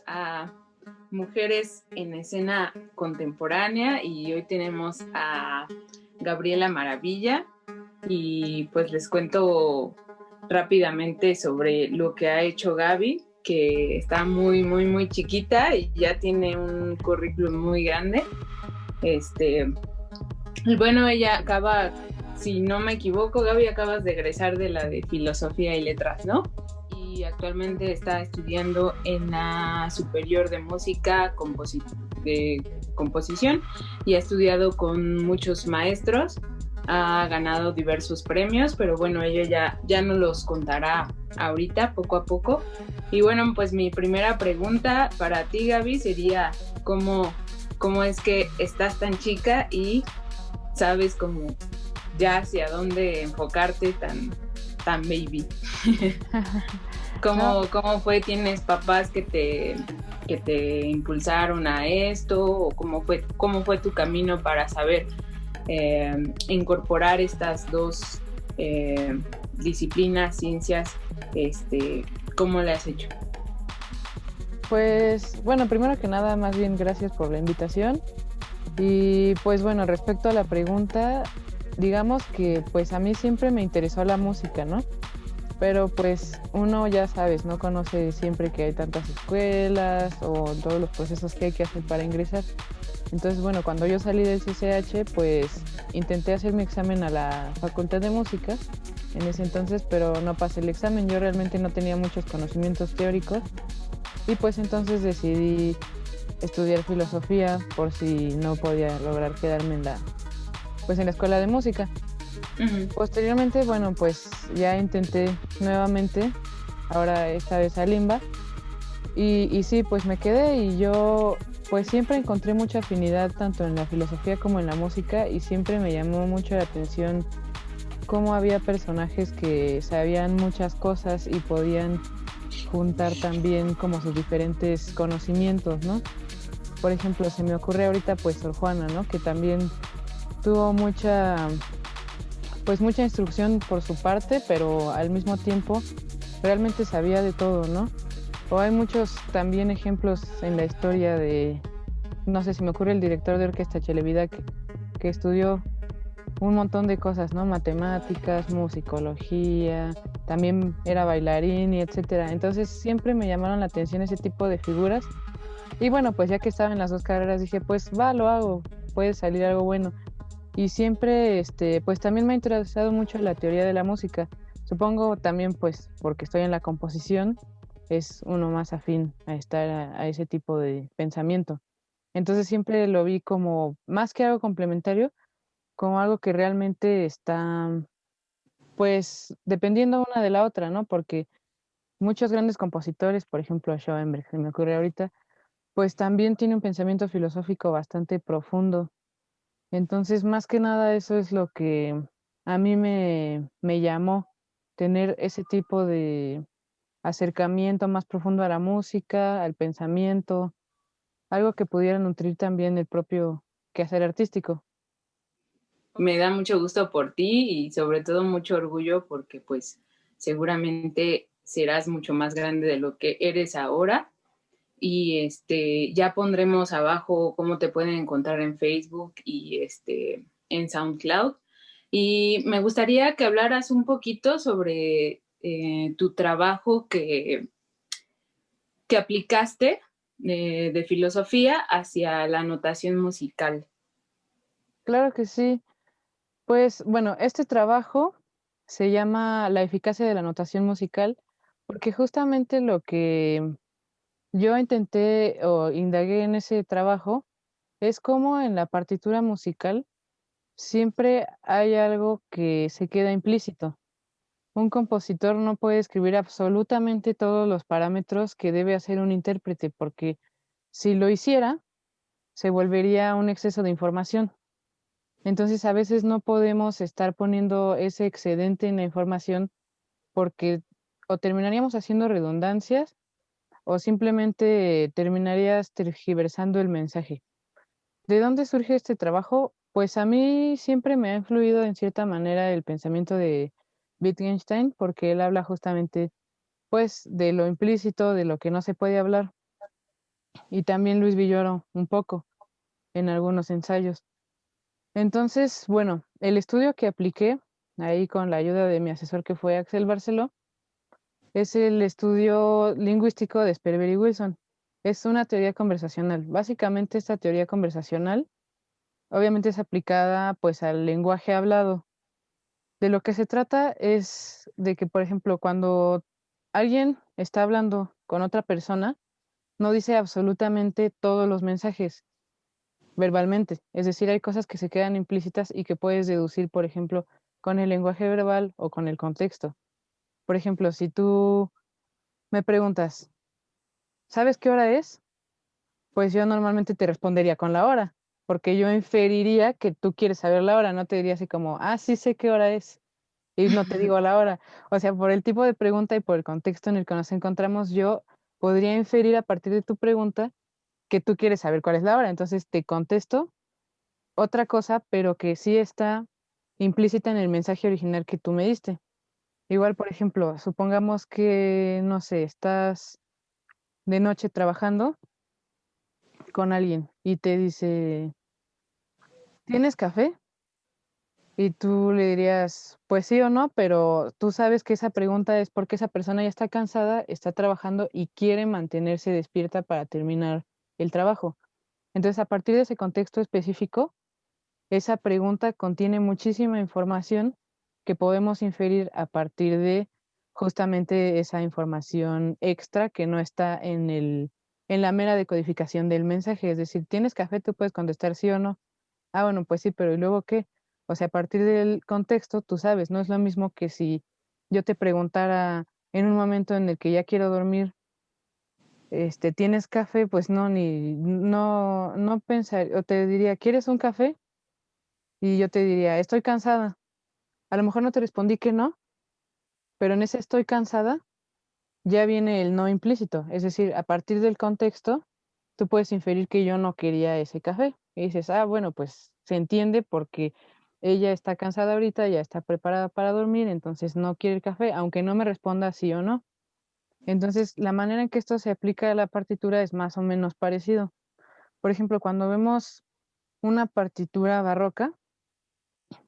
a Mujeres en Escena Contemporánea y hoy tenemos a Gabriela Maravilla y pues les cuento rápidamente sobre lo que ha hecho Gaby, que está muy chiquita y ya tiene un currículum muy grande. Y bueno, ella acaba, si no me equivoco, Gaby, acabas de egresar de la de Filosofía y Letras, ¿no? Y actualmente está estudiando en la Superior de Música de Composición y ha estudiado con muchos maestros, ha ganado diversos premios, pero bueno, ella ya nos los contará ahorita, poco a poco. Y bueno, pues mi primera pregunta para ti, Gaby, sería cómo es que estás tan chica y sabes como ya hacia dónde enfocarte tan baby. No, ¿Cómo fue? ¿Tienes papás que te impulsaron a esto? ¿O cómo fue tu camino para saber incorporar estas dos disciplinas, ciencias? ¿Cómo le has hecho? pues bueno, primero que nada, más bien gracias por la invitación. Y pues bueno, respecto a la pregunta, digamos que pues a mí siempre me interesó la música, ¿no? Pero pues uno ya sabes, no conoce siempre que hay tantas escuelas o todos los procesos que hay que hacer para ingresar. Entonces, bueno, cuando yo salí del CCH, pues intenté hacer mi examen a la Facultad de Música en ese entonces, pero no pasé el examen. Yo realmente no tenía muchos conocimientos teóricos y pues entonces decidí estudiar filosofía por si no podía lograr quedarme pues en la escuela de música. Uh-huh. Posteriormente, bueno, pues ya intenté nuevamente, ahora esta vez a Limba, y sí, pues me quedé y yo pues siempre encontré mucha afinidad tanto en la filosofía como en la música y siempre me llamó mucho la atención cómo había personajes que sabían muchas cosas y podían juntar también como sus diferentes conocimientos, ¿no? Por ejemplo, se me ocurre ahorita pues Sor Juana, ¿no? Que también tuvo pues mucha instrucción por su parte, pero al mismo tiempo realmente sabía de todo, ¿no? O hay muchos también ejemplos en la historia de, no sé, si me ocurre el director de orquesta Chelevida que estudió un montón de cosas, ¿no? Matemáticas, musicología, también era bailarín y etcétera. Entonces siempre me llamaron la atención ese tipo de figuras. Y bueno, pues ya que estaba en las dos carreras dije, pues va, lo hago, puede salir algo bueno. Y siempre, pues también me ha interesado mucho la teoría de la música. Supongo también, pues, porque estoy en la composición, es uno más afín a estar a ese tipo de pensamiento. Entonces siempre lo vi como, más que algo complementario, como algo que realmente está, pues, dependiendo una de la otra, ¿no? Porque muchos grandes compositores, por ejemplo, Schoenberg, se me ocurre ahorita, pues también tiene un pensamiento filosófico bastante profundo. Entonces, más que nada, eso es lo que a mí me llamó, tener ese tipo de acercamiento más profundo a la música, al pensamiento, algo que pudiera nutrir también el propio quehacer artístico. Me da mucho gusto por ti y sobre todo mucho orgullo porque pues seguramente serás mucho más grande de lo que eres ahora y ya pondremos abajo cómo te pueden encontrar en Facebook y en SoundCloud. Y me gustaría que hablaras un poquito sobre tu trabajo que aplicaste de filosofía hacia la notación musical. Claro que sí. Pues bueno, este trabajo se llama La eficacia de la notación musical, porque justamente lo que yo intenté o indagué en ese trabajo es cómo en la partitura musical siempre hay algo que se queda implícito. Un compositor no puede escribir absolutamente todos los parámetros que debe hacer un intérprete, porque si lo hiciera, se volvería un exceso de información. Entonces, a veces no podemos estar poniendo ese excedente en la información porque o terminaríamos haciendo redundancias o simplemente terminarías tergiversando el mensaje. ¿De dónde surge este trabajo? Pues a mí siempre me ha influido en cierta manera el pensamiento de Wittgenstein, porque él habla justamente, pues, de lo implícito, de lo que no se puede hablar. y también Luis Villoro un poco en algunos ensayos. Entonces, bueno, el estudio que apliqué ahí con la ayuda de mi asesor que fue Axel Barceló es el estudio lingüístico de Sperber y Wilson. Es una teoría conversacional. Básicamente esta teoría conversacional obviamente es aplicada pues al lenguaje hablado. De lo que se trata es de que, por ejemplo, cuando alguien está hablando con otra persona, no dice absolutamente todos los mensajes verbalmente. Es decir, hay cosas que se quedan implícitas y que puedes deducir, por ejemplo, con el lenguaje verbal o con el contexto. Por ejemplo, si tú me preguntas, ¿sabes qué hora es? Pues yo normalmente te respondería con la hora, porque yo inferiría que tú quieres saber la hora, no te diría así como, ah, sí sé qué hora es, y no te digo la hora. O sea, por el tipo de pregunta y por el contexto en el que nos encontramos, yo podría inferir a partir de tu pregunta que tú quieres saber cuál es la hora. Entonces te contesto otra cosa, pero que sí está implícita en el mensaje original que tú me diste. Igual, por ejemplo, supongamos que, no sé, estás de noche trabajando con alguien y te dice, ¿tienes café? Y tú le dirías, pues sí o no, pero tú sabes que esa pregunta es porque esa persona ya está cansada, está trabajando y quiere mantenerse despierta para terminar el trabajo. Entonces, a partir de ese contexto específico, esa pregunta contiene muchísima información que podemos inferir a partir de justamente esa información extra que no está en la mera decodificación del mensaje. Es decir, ¿tienes café? Tú puedes contestar sí o no. Ah, bueno, pues sí, pero ¿y luego qué? O sea, a partir del contexto, tú sabes, no es lo mismo que si yo te preguntara en un momento en el que ya quiero dormir, ¿tienes café? Pues no, no pensar, o te diría, ¿quieres un café? Y yo te diría, estoy cansada. A lo mejor no te respondí que no, pero en ese estoy cansada ya viene el no implícito. Es decir, a partir del contexto, tú puedes inferir que yo no quería ese café. Y dices, ah, bueno, pues se entiende porque ella está cansada ahorita, ya está preparada para dormir, entonces no quiere el café, aunque no me responda sí o no. Entonces, la manera en que esto se aplica a la partitura es más o menos parecido. Por ejemplo, cuando vemos una partitura barroca,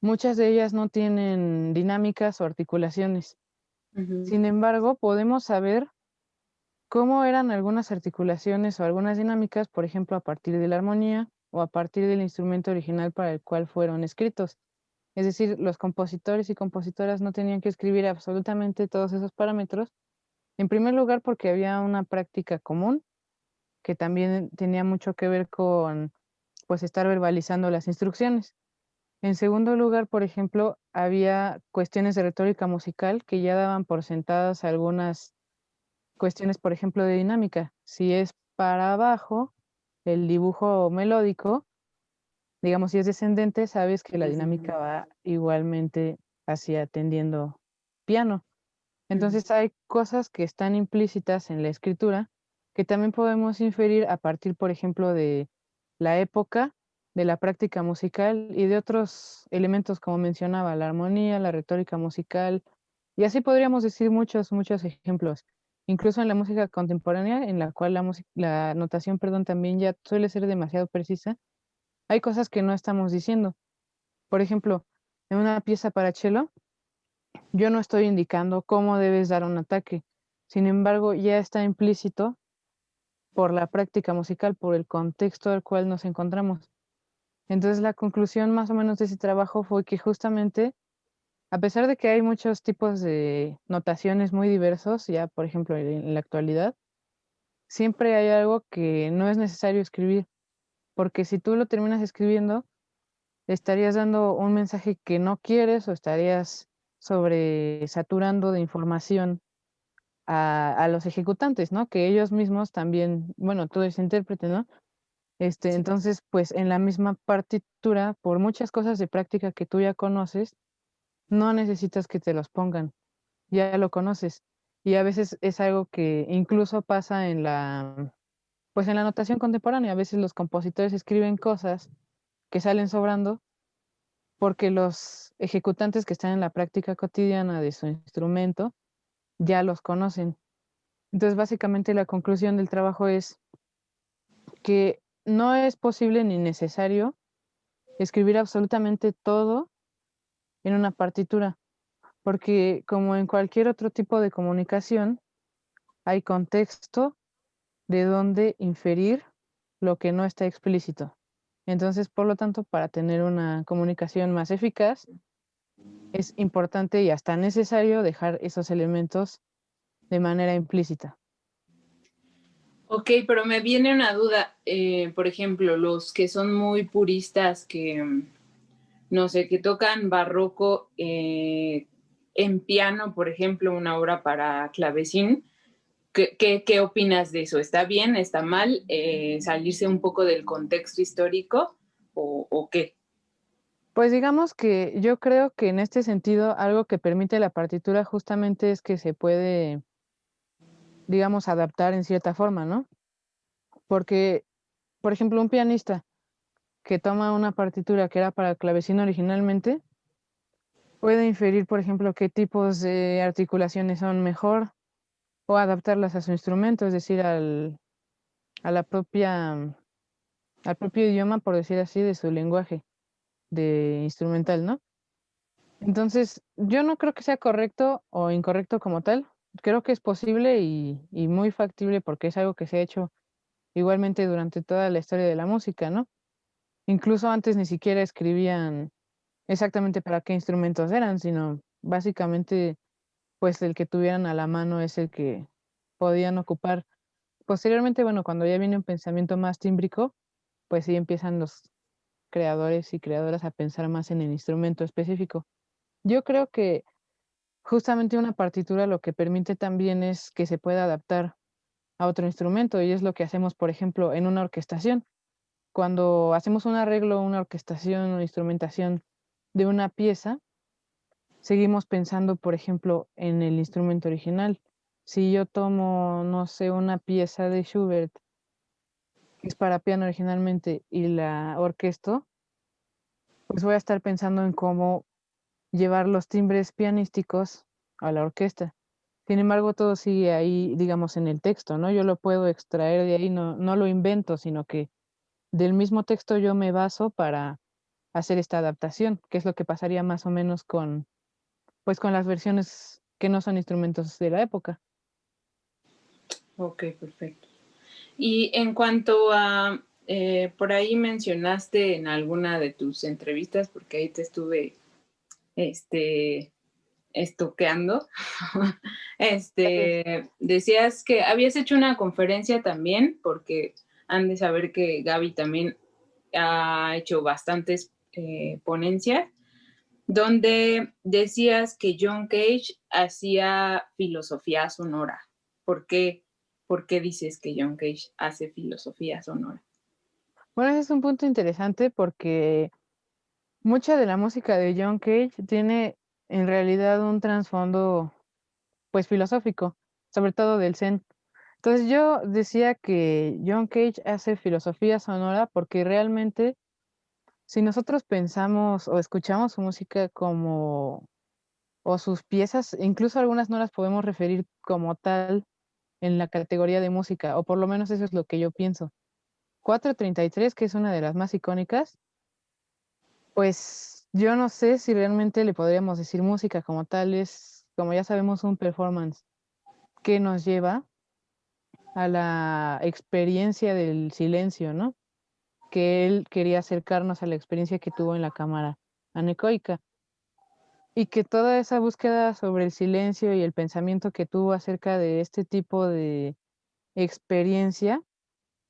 muchas de ellas no tienen dinámicas o articulaciones. Ujú. Sin embargo, podemos saber cómo eran algunas articulaciones o algunas dinámicas, por ejemplo, a partir de la armonía o a partir del instrumento original para el cual fueron escritos. Es decir, los compositores y compositoras no tenían que escribir absolutamente todos esos parámetros. En primer lugar, porque había una práctica común que también tenía mucho que ver con, pues, estar verbalizando las instrucciones. En segundo lugar, por ejemplo, había cuestiones de retórica musical que ya daban por sentadas algunas cuestiones, por ejemplo, de dinámica. Si es para abajo, el dibujo melódico, digamos, si es descendente, sabes que la dinámica Desde- va igualmente hacia tendiendo piano. Ujú. Entonces hay cosas que están implícitas en la escritura que también podemos inferir a partir, por ejemplo, de la época, de la práctica musical y de otros elementos, como mencionaba, la armonía, la retórica musical, y así podríamos decir muchos ejemplos. Incluso en la música contemporánea, en la cual la notación, perdón, también ya suele ser demasiado precisa, hay cosas que no estamos diciendo. Por ejemplo, en una pieza para cello, yo no estoy indicando cómo debes dar un ataque. Sin embargo, ya está implícito por la práctica musical, por el contexto al cual nos encontramos. Entonces, la conclusión más o menos de ese trabajo fue que justamente, a pesar de que hay muchos tipos de notaciones muy diversos, ya por ejemplo en la actualidad, siempre hay algo que no es necesario escribir, porque si tú lo terminas escribiendo, estarías dando un mensaje que no quieres o estarías sobresaturando de información a los ejecutantes, ¿no? Que ellos mismos también, bueno, tú eres intérprete, ¿no? Sí. Entonces, pues en la misma partitura, por muchas cosas de práctica que tú ya conoces, no necesitas que te los pongan, ya lo conoces. Y a veces es algo que incluso pasa pues en la notación contemporánea. A veces los compositores escriben cosas que salen sobrando porque los ejecutantes que están en la práctica cotidiana de su instrumento ya los conocen. Entonces, básicamente la conclusión del trabajo es que no es posible ni necesario escribir absolutamente todo en una partitura, porque como en cualquier otro tipo de comunicación, hay contexto de dónde inferir lo que no está explícito. Entonces, por lo tanto, para tener una comunicación más eficaz, es importante y hasta necesario dejar esos elementos de manera implícita. Ok, pero me viene una duda. Por ejemplo, los que son muy puristas, que no sé, que tocan barroco en piano, por ejemplo, una obra para clavecín. ¿Qué opinas de eso? ¿Está bien? ¿Está mal? ¿Salirse un poco del contexto histórico o qué? Pues digamos que yo creo que en este sentido algo que permite la partitura justamente es que se puede, digamos, adaptar en cierta forma, ¿no? Porque, por ejemplo, un pianista que toma una partitura que era para clavecín originalmente, puede inferir, por ejemplo, qué tipos de articulaciones son mejor o adaptarlas a su instrumento, es decir, a la propia, al propio idioma, por decir así, de su lenguaje de instrumental, ¿no? Entonces, yo no creo que sea correcto o incorrecto como tal. Creo que es posible y muy factible porque es algo que se ha hecho igualmente durante toda la historia de la música, ¿no? Incluso antes ni siquiera escribían exactamente para qué instrumentos eran, sino básicamente, pues el que tuvieran a la mano es el que podían ocupar. Posteriormente, bueno, cuando ya viene un pensamiento más tímbrico, pues sí empiezan los creadores y creadoras a pensar más en el instrumento específico. Yo creo que justamente una partitura lo que permite también es que se pueda adaptar a otro instrumento y es lo que hacemos, por ejemplo, en una orquestación. Cuando hacemos un arreglo, una orquestación o instrumentación de una pieza, seguimos pensando, por ejemplo, en el instrumento original. Si yo tomo, no sé, una pieza de Schubert, que es para piano originalmente, y la orquesto, pues voy a estar pensando en cómo llevar los timbres pianísticos a la orquesta. Sin embargo, todo sigue ahí, digamos, en el texto, ¿no? Yo lo puedo extraer de ahí, no lo invento, sino que del mismo texto yo me baso para hacer esta adaptación, que es lo que pasaría más o menos con, pues, con las versiones que no son instrumentos de la época. Ok, perfecto. Y en cuanto a, por ahí mencionaste en alguna de tus entrevistas, porque ahí te estuve, este, estoqueando, decías que habías hecho una conferencia también, porque han de saber que Gaby también ha hecho bastantes ponencias, donde decías que John Cage hacía filosofía sonora. ¿Por qué, ¿Por qué dices que John Cage hace filosofía sonora? Bueno, ese es un punto interesante porque mucha de la música de John Cage tiene en realidad un trasfondo, pues, filosófico, sobre todo del Zen. Entonces yo decía que John Cage hace filosofía sonora porque realmente si nosotros pensamos o escuchamos su música como, o sus piezas, incluso algunas no las podemos referir como tal en la categoría de música, o por lo menos eso es lo que yo pienso. 433, que es una de las más icónicas, pues yo no sé si realmente le podríamos decir música como tal, es, como ya sabemos, un performance que nos lleva a la experiencia del silencio, ¿no? Que él quería acercarnos a la experiencia que tuvo en la cámara anecoica y que toda esa búsqueda sobre el silencio y el pensamiento que tuvo acerca de este tipo de experiencia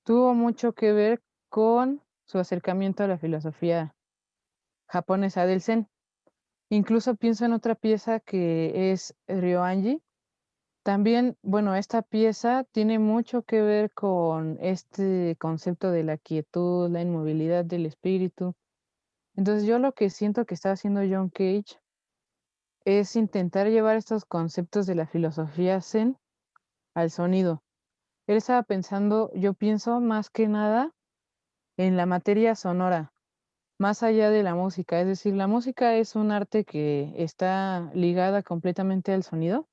tuvo mucho que ver con su acercamiento a la filosofía japonesa del Zen. Incluso pienso en otra pieza que es Ryoanji. También, bueno, esta pieza tiene mucho que ver con este concepto de la quietud, la inmovilidad del espíritu. Entonces yo lo que siento que está haciendo John Cage es intentar llevar estos conceptos de la filosofía Zen al sonido. Él estaba pensando, yo pienso más que nada en la materia sonora, más allá de la música. Es decir, la música es un arte que está ligada completamente al sonido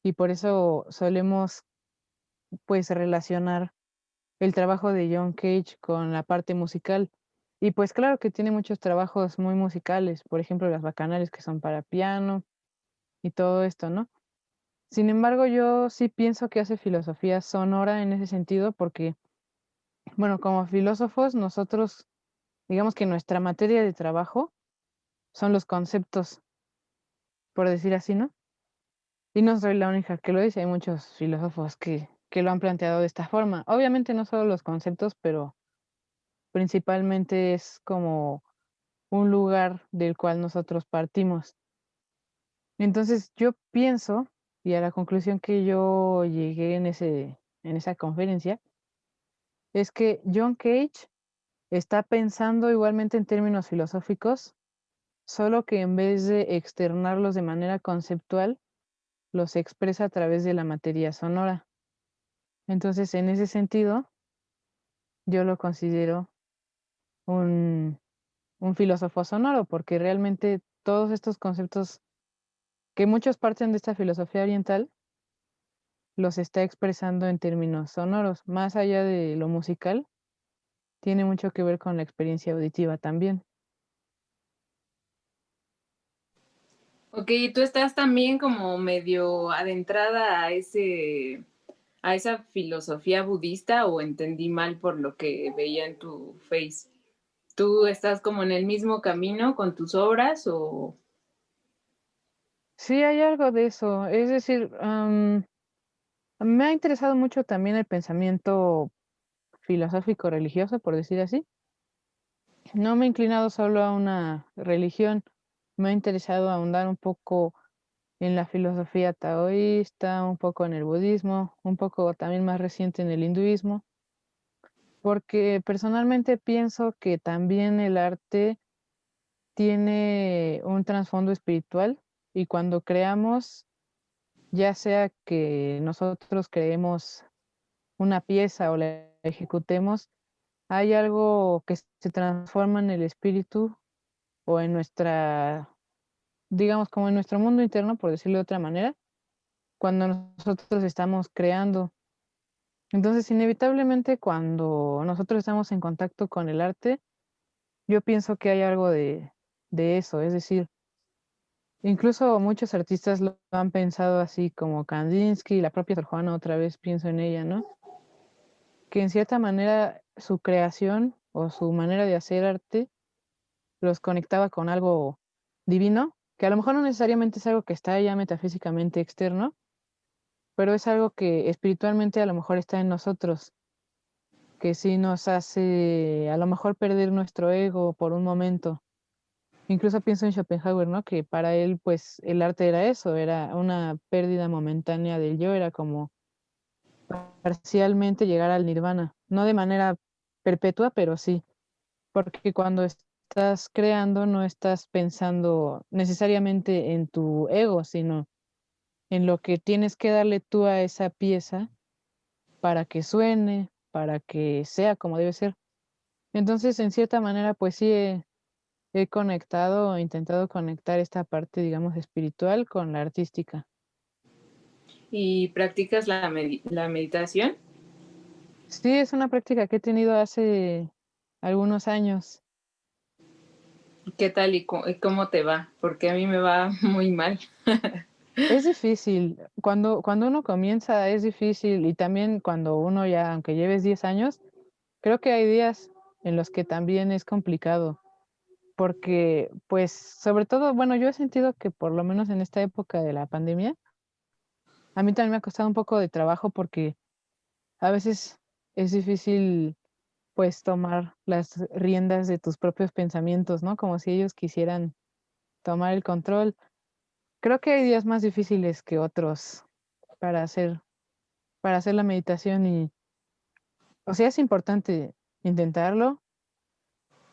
y por eso solemos pues relacionar el trabajo de John Cage con la parte musical. Y pues claro que tiene muchos trabajos muy musicales, por ejemplo, las bacanales que son para piano y todo esto, ¿no? Sin embargo, yo sí pienso que hace filosofía sonora en ese sentido porque, bueno, como filósofos, nosotros, digamos que nuestra materia de trabajo son los conceptos, por decir así, ¿no? Y no soy la única que lo dice, hay muchos filósofos que lo han planteado de esta forma. Obviamente no solo los conceptos, pero principalmente es como un lugar del cual nosotros partimos. Entonces yo pienso, y a la conclusión que yo llegué en esa conferencia, es que John Cage está pensando igualmente en términos filosóficos, solo que en vez de externarlos de manera conceptual, los expresa a través de la materia sonora. Entonces, en ese sentido, yo lo considero un, un filósofo sonoro, porque realmente todos estos conceptos que muchos parten de esta filosofía oriental, los está expresando en términos sonoros. Más allá de lo musical, tiene mucho que ver con la experiencia auditiva también. Ok, tú estás también como medio adentrada a esa filosofía budista o entendí mal por lo que veía en tu face. ¿Tú estás como en el mismo camino con tus obras o...? Sí, hay algo de eso. Es decir, me ha interesado mucho también el pensamiento filosófico religioso, por decir así. No me he inclinado solo a una religión, me ha interesado ahondar un poco en la filosofía taoísta, un poco en el budismo, un poco también más reciente en el hinduismo, porque personalmente pienso que también el arte tiene un trasfondo espiritual y cuando creamos, ya sea que nosotros creemos una pieza o la ejecutemos, hay algo que se transforma en el espíritu o en nuestra, digamos, como en nuestro mundo interno, por decirlo de otra manera, cuando nosotros estamos creando. Entonces, inevitablemente, cuando nosotros estamos en contacto con el arte, yo pienso que hay algo de eso, es decir, incluso muchos artistas lo han pensado así como Kandinsky, la propia Sor Juana, otra vez pienso en ella, ¿no? Que en cierta manera su creación o su manera de hacer arte los conectaba con algo divino, que a lo mejor no necesariamente es algo que está ya metafísicamente externo, pero es algo que espiritualmente a lo mejor está en nosotros, que sí nos hace a lo mejor perder nuestro ego por un momento. Incluso pienso en Schopenhauer, ¿no? Que para él, pues, el arte era eso, era una pérdida momentánea del yo, era como parcialmente llegar al nirvana, no de manera perpetua, pero sí, porque cuando estás creando no estás pensando necesariamente en tu ego, sino en lo que tienes que darle tú a esa pieza para que suene, para que sea como debe ser. Entonces, en cierta manera, pues sí he conectado o intentado conectar esta parte, digamos, espiritual con la artística. ¿Y practicas la meditación? Sí, es una práctica que he tenido hace algunos años. ¿Qué tal y cómo te va? Porque a mí me va muy mal. Es difícil. Cuando uno comienza es difícil y también cuando uno ya, aunque lleves 10 años, creo que hay días en los que también es complicado. Porque, pues, sobre todo, bueno, yo he sentido que por lo menos en esta época de la pandemia, a mí también me ha costado un poco de trabajo porque a veces es difícil, pues, tomar las riendas de tus propios pensamientos, ¿no? Como si ellos quisieran tomar el control. Creo que hay días más difíciles que otros para para hacer la meditación y, o sea, es importante intentarlo.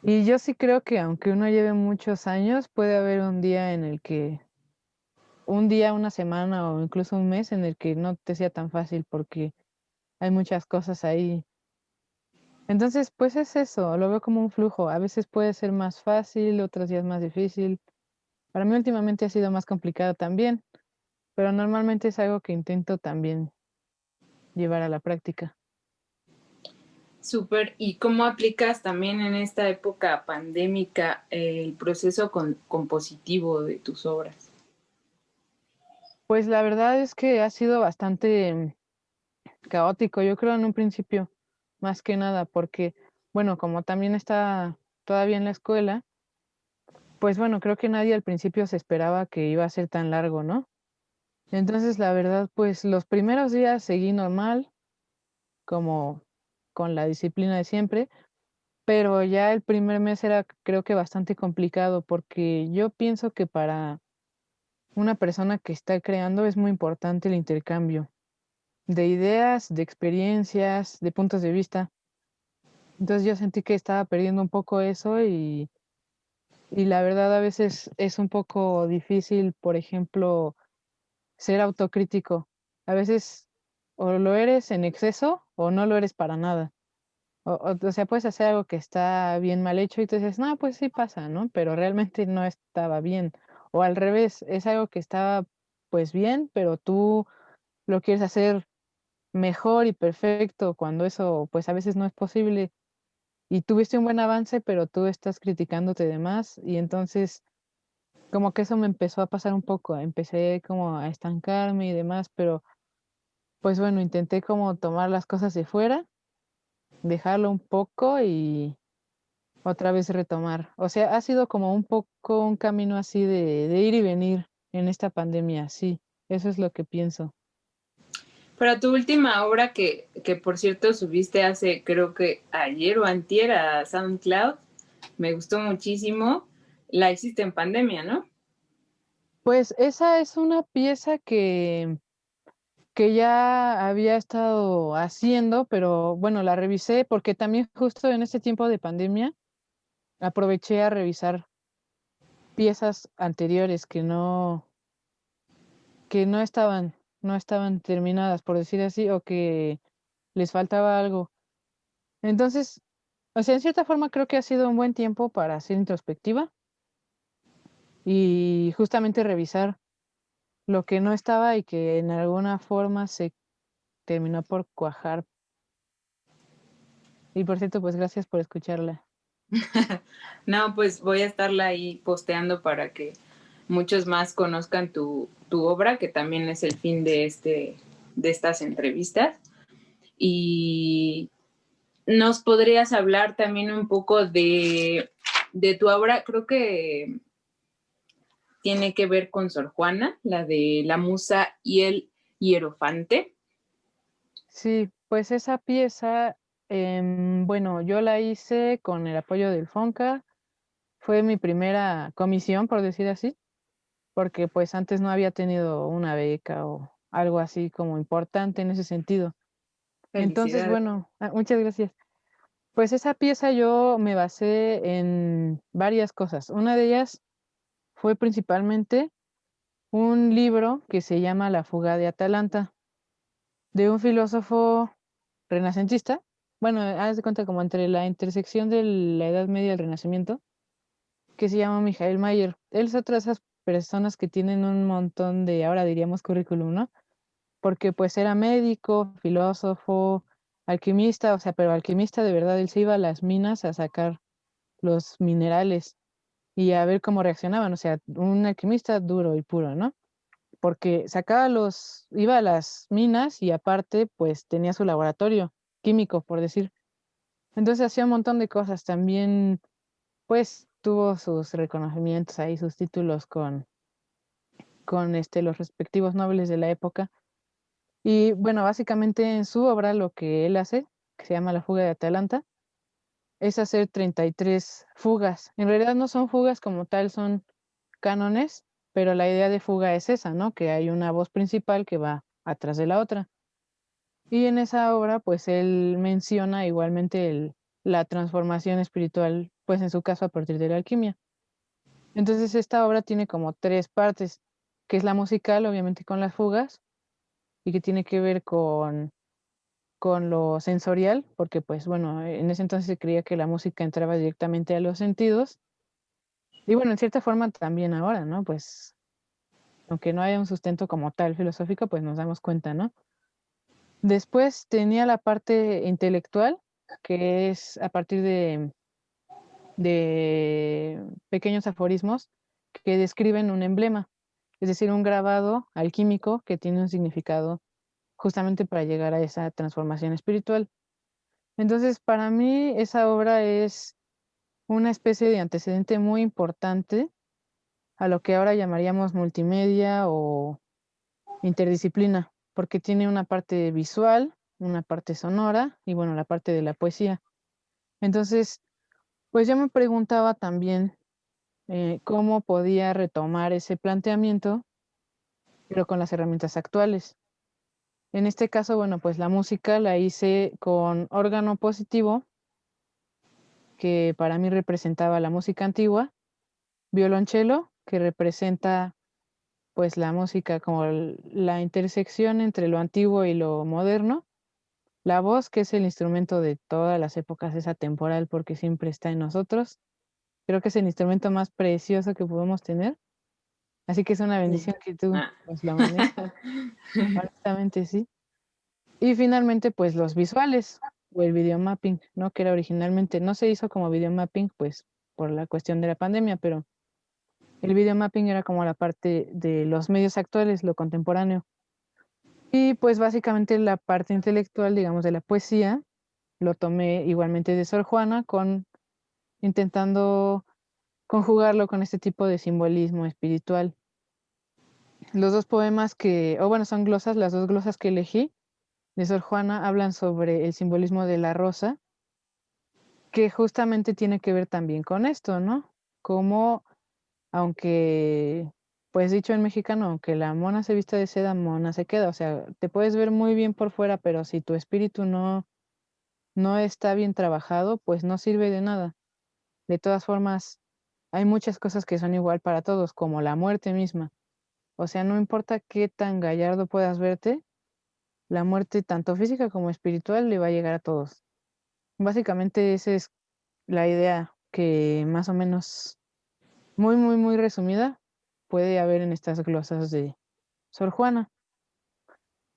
Y yo sí creo que aunque uno lleve muchos años, puede haber un día en el que un día, una semana o incluso un mes en el que no te sea tan fácil porque hay muchas cosas ahí. Entonces, pues es eso, lo veo como un flujo. A veces puede ser más fácil, otros días más difícil. Para mí últimamente ha sido más complicado también, pero normalmente es algo que intento también llevar a la práctica. Súper. ¿Y cómo aplicas también en esta época pandémica el proceso compositivo de tus obras? Pues la verdad es que ha sido bastante caótico, yo creo en un principio, más que nada, porque, bueno, como también está todavía en la escuela, pues bueno, creo que nadie al principio se esperaba que iba a ser tan largo, ¿no? Entonces, la verdad, pues los primeros días seguí normal, como con la disciplina de siempre, pero ya el primer mes era creo que bastante complicado porque yo pienso que para una persona que está creando es muy importante el intercambio de ideas, de experiencias, de puntos de vista. Entonces yo sentí que estaba perdiendo un poco eso y la verdad a veces es un poco difícil, por ejemplo, ser autocrítico. A veces o lo eres en exceso o no lo eres para nada. O sea, puedes hacer algo que está bien mal hecho y tú dices, no, pues sí pasa, ¿no? Pero realmente no estaba bien. O al revés, es algo que estaba pues bien, pero tú lo quieres hacer mejor y perfecto cuando eso pues a veces no es posible y tuviste un buen avance, pero tú estás criticándote de más y entonces como que eso me empezó a pasar un poco, empecé como a estancarme y demás, pero pues bueno, intenté como tomar las cosas de fuera, dejarlo un poco y otra vez retomar. O sea, ha sido como un poco un camino así de ir y venir en esta pandemia, sí, eso es lo que pienso. Para tu última obra que por cierto subiste hace creo que ayer o antier a SoundCloud, me gustó muchísimo, la hiciste en pandemia, ¿no? Pues esa es una pieza que ya había estado haciendo, pero bueno, la revisé porque también justo en este tiempo de pandemia aproveché a revisar piezas anteriores que no estaban terminadas, por decir así, o que les faltaba algo. Entonces, o sea, en cierta forma creo que ha sido un buen tiempo para hacer introspectiva y justamente revisar lo que no estaba y que en alguna forma se terminó por cuajar. Y por cierto, pues gracias por escucharla. No, pues voy a estarla ahí posteando para que muchos más conozcan tu obra, que también es el fin de estas entrevistas. Y nos podrías hablar también un poco de tu obra, creo que tiene que ver con Sor Juana, la de la musa y el hierofante. Sí, pues esa pieza, bueno, yo la hice con el apoyo del FONCA, fue mi primera comisión, por decir así, porque pues antes no había tenido una beca o algo así como importante en ese sentido. Entonces, Felicidades. bueno, muchas gracias. Pues esa pieza yo me basé en varias cosas. Una de ellas fue principalmente un libro que se llama La fuga de Atalanta, de un filósofo renacentista. Bueno, haz de cuenta como entre la intersección de la Edad Media y el Renacimiento, que se llama Michael Mayer. Él es otra de esas personas que tienen un montón de, ahora diríamos, currículum, ¿no? Porque pues era médico, filósofo, alquimista, o sea, pero alquimista de verdad, él se iba a las minas a sacar los minerales y a ver cómo reaccionaban, o sea, un alquimista duro y puro, ¿no? Porque iba a las minas y aparte, pues tenía su laboratorio químico, por decir. Entonces hacía un montón de cosas. También, pues, tuvo sus reconocimientos ahí, sus títulos con los respectivos nobles de la época. Y bueno, básicamente en su obra lo que él hace, que se llama La fuga de Atalanta, es hacer 33 fugas. En realidad no son fugas como tal, son cánones, pero la idea de fuga es esa, ¿no? Que hay una voz principal que va atrás de la otra. Y en esa obra, pues él menciona igualmente la transformación espiritual, pues en su caso a partir de la alquimia. Entonces esta obra tiene como tres partes, que es la musical, obviamente con las fugas, y que tiene que ver con lo sensorial, porque pues bueno, en ese entonces se creía que la música entraba directamente a los sentidos, y bueno, en cierta forma también ahora, ¿no? Pues aunque no haya un sustento como tal filosófico, pues nos damos cuenta, ¿no? Después tenía la parte intelectual, que es a partir de pequeños aforismos que describen un emblema, es decir, un grabado alquímico que tiene un significado justamente para llegar a esa transformación espiritual. Entonces, para mí esa obra es una especie de antecedente muy importante a lo que ahora llamaríamos multimedia o interdisciplina, porque tiene una parte visual, una parte sonora y bueno, la parte de la poesía. Entonces, pues yo me preguntaba también cómo podía retomar ese planteamiento, pero con las herramientas actuales. En este caso, bueno, pues la música la hice con órgano positivo, que para mí representaba la música antigua, violonchelo, que representa pues la música como la intersección entre lo antiguo y lo moderno, la voz, que es el instrumento de todas las épocas, es atemporal porque siempre está en nosotros. Creo que es el instrumento más precioso que podemos tener, así que es una Sí. bendición que tú Ah. pues lo manejes, honestamente sí. Y finalmente pues los visuales o el videomapping, ¿no? Que era originalmente, no se hizo como videomapping pues por la cuestión de la pandemia, pero el videomapping era como la parte de los medios actuales, lo contemporáneo. Y pues básicamente la parte intelectual, digamos, de la poesía, lo tomé igualmente de Sor Juana, intentando conjugarlo con este tipo de simbolismo espiritual. Los dos poemas o bueno, son glosas, las dos glosas que elegí de Sor Juana hablan sobre el simbolismo de la rosa, que justamente tiene que ver también con esto, ¿no? Como, aunque, pues dicho en mexicano, aunque la mona se vista de seda, mona se queda. O sea, te puedes ver muy bien por fuera, pero si tu espíritu no está bien trabajado, pues no sirve de nada. De todas formas, hay muchas cosas que son igual para todos, como la muerte misma. O sea, no importa qué tan gallardo puedas verte, la muerte, tanto física como espiritual, le va a llegar a todos. Básicamente, esa es la idea que más o menos, muy, muy, muy resumida, puede haber en estas glosas de Sor Juana.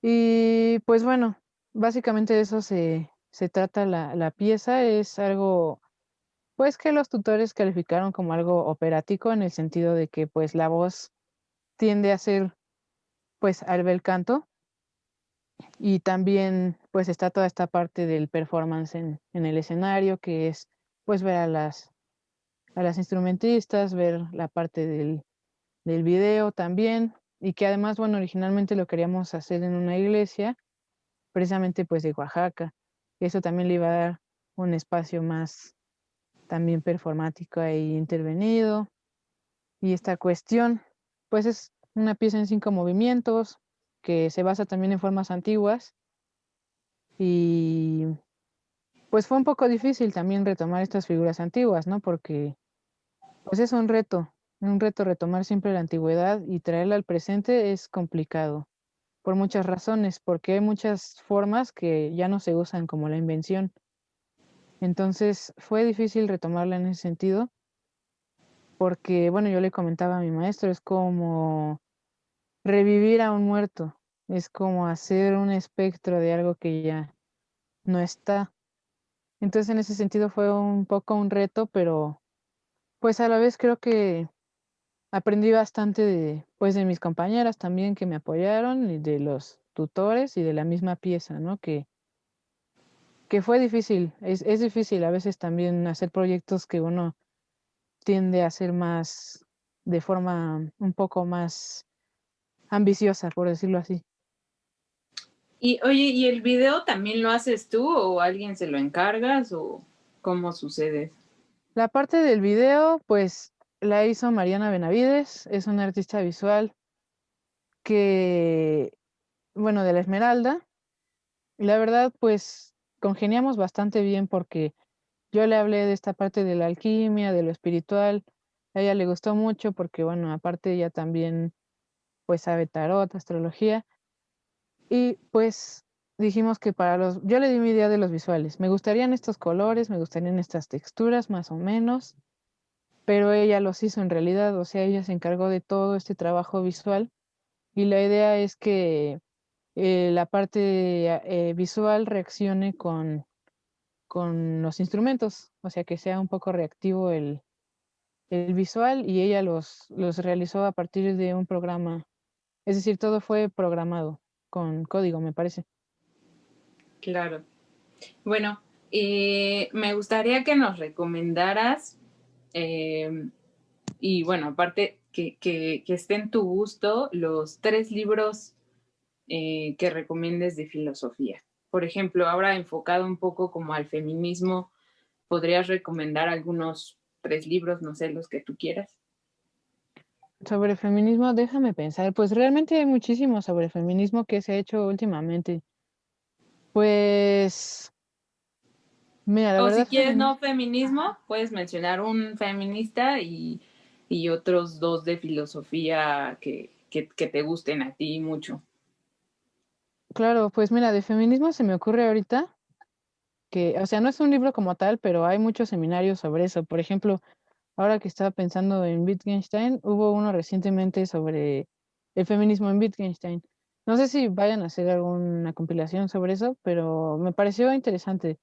Y pues bueno, básicamente de eso se trata la pieza. Es algo, pues que los tutores calificaron como algo operático en el sentido de que pues la voz tiende a ser pues al bel canto y también pues está toda esta parte del performance en el escenario que es pues ver a las instrumentistas, ver la parte del video también y que además bueno originalmente lo queríamos hacer en una iglesia precisamente pues de Oaxaca. Eso también le iba a dar un espacio más también performático ahí intervenido. Y esta cuestión, pues es una pieza en 5 movimientos que se basa también en formas antiguas y pues fue un poco difícil también retomar estas figuras antiguas, ¿no? Porque pues es un reto retomar siempre la antigüedad y traerla al presente es complicado por muchas razones, porque hay muchas formas que ya no se usan como la invención. Entonces fue difícil retomarla en ese sentido, porque, bueno, yo le comentaba a mi maestro, es como revivir a un muerto, es como hacer un espectro de algo que ya no está. Entonces en ese sentido fue un poco un reto, pero pues a la vez creo que aprendí bastante pues de mis compañeras también que me apoyaron y de los tutores y de la misma pieza, ¿no? Que fue difícil, es difícil a veces también hacer proyectos que uno tiende a hacer más de forma un poco más ambiciosa, por decirlo así. Y oye, ¿y el video también lo haces tú o alguien se lo encargas o cómo sucede? La parte del video, pues la hizo Mariana Benavides, es una artista visual que, bueno, de la Esmeralda. Y la verdad, pues congeniamos bastante bien porque yo le hablé de esta parte de la alquimia, de lo espiritual. A ella le gustó mucho porque, bueno, aparte ella también, pues sabe tarot, astrología. Y pues dijimos que yo le di mi idea de los visuales. Me gustarían estos colores, me gustarían estas texturas, más o menos, pero ella los hizo en realidad, o sea, ella se encargó de todo este trabajo visual y la idea es que la parte visual reaccione con los instrumentos, o sea, que sea un poco reactivo el visual y ella los realizó a partir de un programa, es decir, todo fue programado con código, me parece. Claro. Bueno, me gustaría que nos recomendaras, eh, y bueno, aparte que esté en tu gusto, los 3 libros que recomiendes de filosofía. Por ejemplo, ahora enfocado un poco como al feminismo, ¿podrías recomendar algunos 3 libros, no sé, los que tú quieras? Sobre feminismo, déjame pensar, pues realmente hay muchísimo sobre feminismo que se ha hecho últimamente. Pues, mira, la O si verdad, quieres no feminismo, feminismo, puedes mencionar un feminista y otros 2 de filosofía que te gusten a ti mucho. claro, pues mira, de feminismo se me ocurre ahorita que, o sea, no es un libro como tal, pero hay muchos seminarios sobre eso. Por ejemplo, ahora que estaba pensando en Wittgenstein, hubo uno recientemente sobre el feminismo en Wittgenstein. No sé si vayan a hacer alguna compilación sobre eso, pero me pareció interesante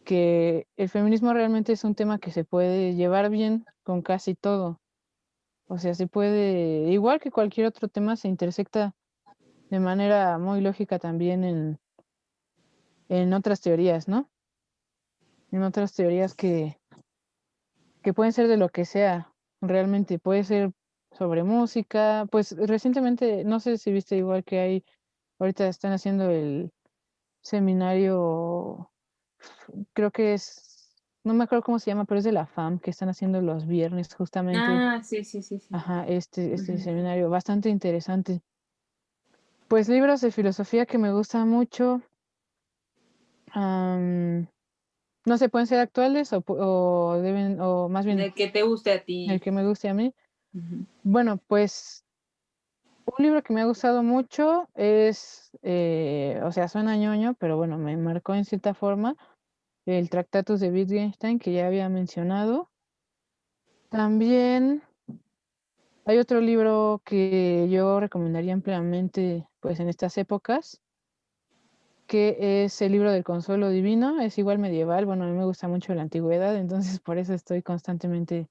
que el feminismo realmente es un tema que se puede llevar bien con casi todo. O sea, se puede, igual que cualquier otro tema, se intersecta de manera muy lógica también en otras teorías, ¿no? En otras teorías que pueden ser de lo que sea, realmente puede ser sobre música, pues recientemente, no sé si viste igual que hay, ahorita están haciendo el seminario, creo que es, no me acuerdo cómo se llama, pero es de la FAM, que están haciendo los viernes justamente, Ah, sí, sí, sí, sí. ajá, este Ujú. seminario, bastante interesante. Pues libros de filosofía que me gustan mucho, am, no sé, pueden ser actuales o deben, o más bien De que te guste a el ti. que me guste a mí. Ujú. Bueno, pues un libro que me ha gustado mucho es, o sea, suena ñoño, pero bueno, me marcó en cierta forma el Tractatus de Wittgenstein que ya había mencionado. También hay otro libro que yo recomendaría ampliamente, pues en estas épocas, que es el libro del Consuelo Divino. Es igual medieval, bueno, a mí me gusta mucho la antigüedad, entonces por eso estoy constantemente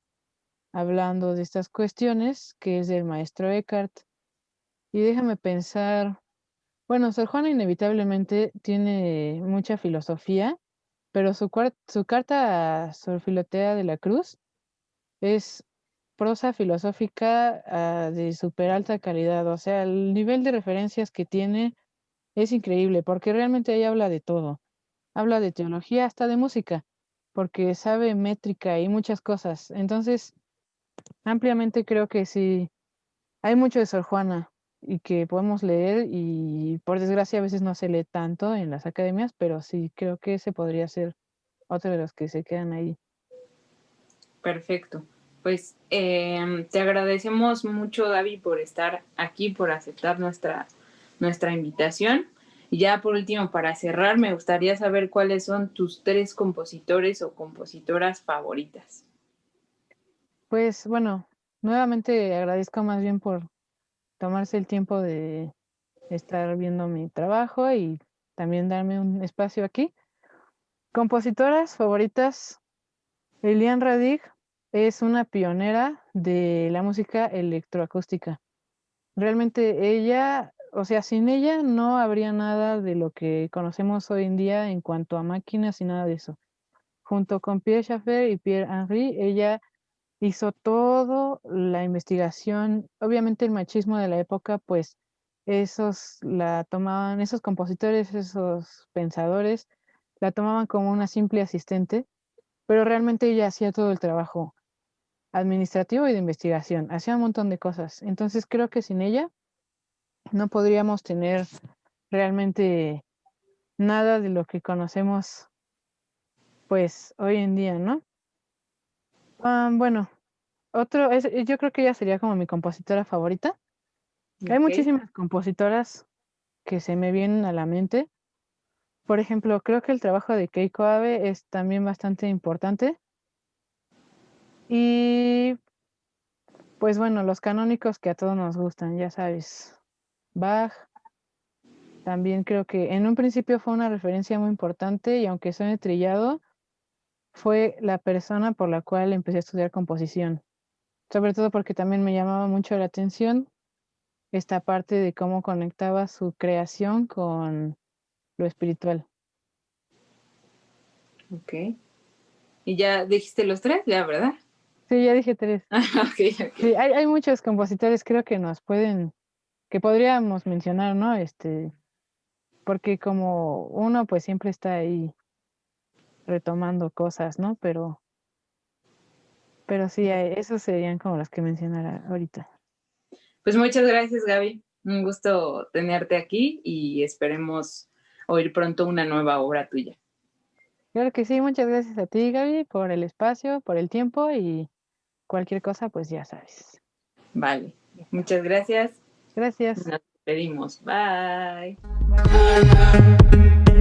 hablando de estas cuestiones, que es del maestro Eckhart. Y déjame pensar. Bueno, Sor Juana inevitablemente tiene mucha filosofía, pero su carta a Sor Filotea de la Cruz es prosa filosófica de súper alta calidad. O sea, el nivel de referencias que tiene es increíble, porque realmente ella habla de todo. Habla de teología, hasta de música, porque sabe métrica y muchas cosas. Entonces, ampliamente creo que sí hay mucho de Sor Juana y que podemos leer y por desgracia a veces no se lee tanto en las academias, pero sí creo que ese podría ser otro de los que se quedan ahí. Perfecto. Pues te agradecemos mucho, Gaby, por estar aquí, por aceptar nuestra invitación. Y ya por último, para cerrar, me gustaría saber cuáles son tus 3 compositores o compositoras favoritas. Pues bueno, nuevamente agradezco más bien por tomarse el tiempo de estar viendo mi trabajo y también darme un espacio aquí. Compositoras favoritas, Eliane Radig es una pionera de la música electroacústica. Realmente ella, o sea, sin ella no habría nada de lo que conocemos hoy en día en cuanto a máquinas y nada de eso. Junto con Pierre Schaeffer y Pierre Henry, ella hizo todo la investigación. Obviamente el machismo de la época, pues esos la tomaban, esos compositores, esos pensadores, la tomaban como una simple asistente, pero realmente ella hacía todo el trabajo administrativo y de investigación, hacía un montón de cosas. Entonces creo que sin ella no podríamos tener realmente nada de lo que conocemos pues hoy en día, ¿no? Bueno, yo creo que ella sería como mi compositora favorita. Hay ¿Ok? muchísimas compositoras que se me vienen a la mente. Por ejemplo, creo que el trabajo de Keiko Abe es también bastante importante. Y pues bueno, los canónicos que a todos nos gustan, ya sabes, Bach, También creo que en un principio fue una referencia muy importante y aunque suene trillado, fue la persona por la cual empecé a estudiar composición. Sobre todo porque también me llamaba mucho la atención esta parte de cómo conectaba su creación con lo espiritual. Ok. Y ya dijiste los tres, ya, ¿verdad? Sí, ya dije tres. Ok, Sí, ok. hay muchos compositores, creo que nos pueden, que podríamos mencionar, ¿no? Porque como uno pues siempre está ahí retomando cosas, ¿no? Pero sí, esos serían como las que mencionara ahorita. Pues muchas gracias, Gaby. Un gusto tenerte aquí y esperemos oír pronto una nueva obra tuya. Claro que sí, muchas gracias a ti, Gaby, por el espacio, por el tiempo y cualquier cosa, pues ya sabes. Vale. Listo. Muchas gracias. Gracias. Nos despedimos. Bye. Bye.